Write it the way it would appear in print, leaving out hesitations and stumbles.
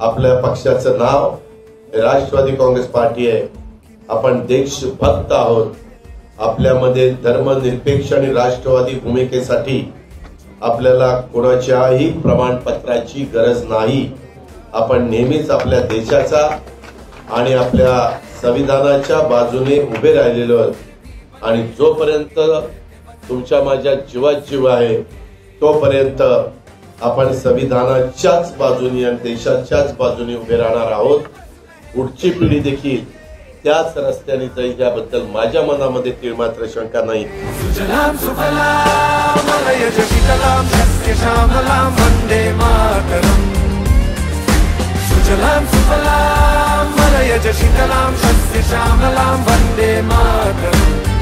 आपल्या पक्षाचं नाव राष्ट्रवादी काँग्रेस पार्टी आहे। आपण देशभक्त आहोत। आपल्यामध्ये धर्मनिरपेक्ष आणि राष्ट्रवादी भूमिकेसाठी आपल्याला कोणाच्याही प्रमाणपत्राची गरज नाही। आपण नेहमीच आपल्या देशाचा आणि आपल्या संविधानाच्या बाजूने उभे राहिलेलो आहोत आणि जोपर्यंत तुमच्या माझ्या जीवात जीव आहे तोपर्यंत आपण संविधानाच्याच बाजूने आणि देशाच्याच बाजूने उभे राहणार आहोत। पुढची पिढी देखील त्याच रस्त्याने जाईल याबद्दल माझ्या मनामध्ये तीळमात्र शंका नाही। सुजलाम सुफलाम मलयज शीतलाम शस्य श्यामलाम वंदे मातरम। सुजलाम सुफलाम मलयज शीतलाम शस्य श्यामलाम वंदे मातरम।